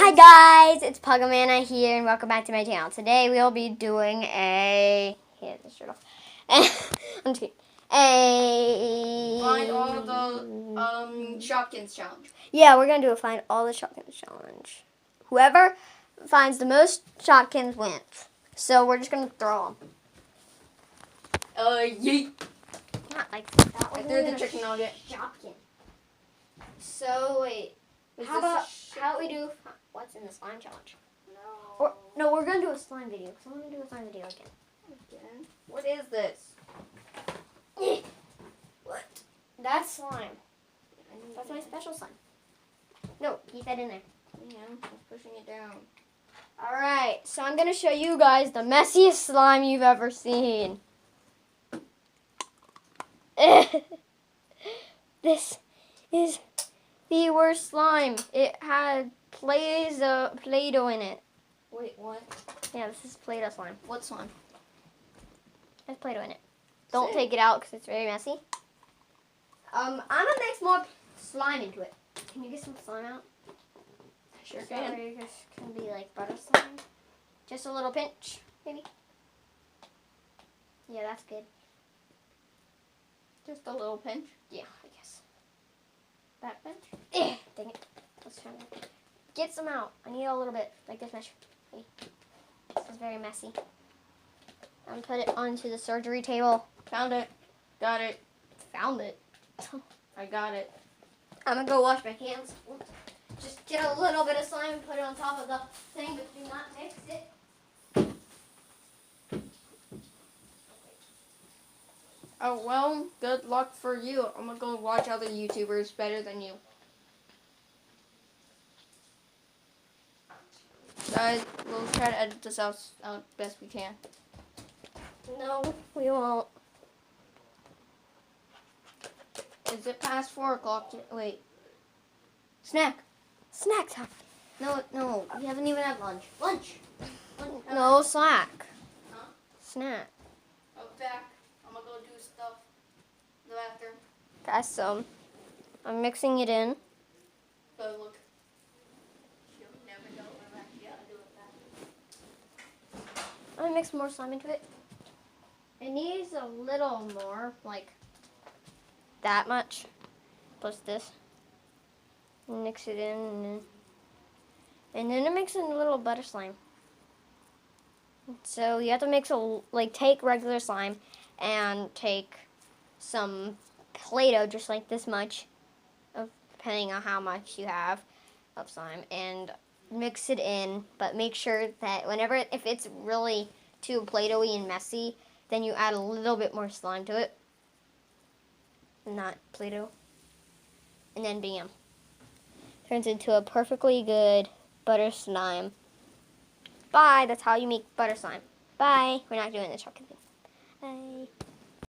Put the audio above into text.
Hi guys, it's Pugamana here and welcome back to my channel. Today we'll be doing here, the shirt off. I'm just kidding. Find all the Shopkins challenge. Yeah, we're gonna do a find all the Shopkins challenge. Whoever finds the most Shopkins wins. So we're just gonna throw them. Yeet. Not like that. I threw the chicken nugget. Shopkin. So wait, how about we do what's in the slime challenge? No, we're gonna do a slime video. Cause I want to do a slime video again. Again? What is this? What? That's slime. That's my special slime. No, keep that in there. Yeah, I'm pushing it down. Alright, so I'm going to show you guys the messiest slime you've ever seen. This is the worst slime. It had Play-Doh in it. Wait, what? Yeah, this is Play-Doh slime. What slime? There's Play-Doh in it. Don't take it out because it's very messy. I'm going to mix more slime into it. Can you get some slime out? Sure can. This can be like butter slime. Just a little pinch, maybe. Yeah, that's good. Just a little pinch? Yeah, I guess. That pinch? Dang it. Let's try that. Get some out. I need a little bit, like this much. Hey. This is very messy. I'm gonna put it onto the surgery table. Found it. Got it. Found it. I got it. I'm gonna go wash my hands. Just get a little bit of slime and put it on top of the thing, but do not mix it. Oh, well, good luck for you. I'm gonna go watch other YouTubers better than you. Guys, we'll try to edit this out best we can. No, we won't. Is it past 4 o'clock? Wait. Snack. Snack time. No, we haven't even had lunch. Lunch. No, slack. Huh? Snack. I'm back. I'm gonna go do stuff in the bathroom. Guys, so I'm mixing it in. Go look. You'll never know what I'm actually gonna do with that. I'm gonna mix more slime into it. It needs a little more, like that much, plus this. Mix it in, and then it makes a little butter slime. So you have to mix take regular slime and take some Play-Doh, just like this much, depending on how much you have of slime, and mix it in. But make sure that if it's really too Play-Doh-y and messy, then you add a little bit more slime to it, not Play-Doh, and then bam. Turns into a perfectly good butter slime. Bye. That's how you make butter slime. Bye. We're not doing the chocolate thing. Bye.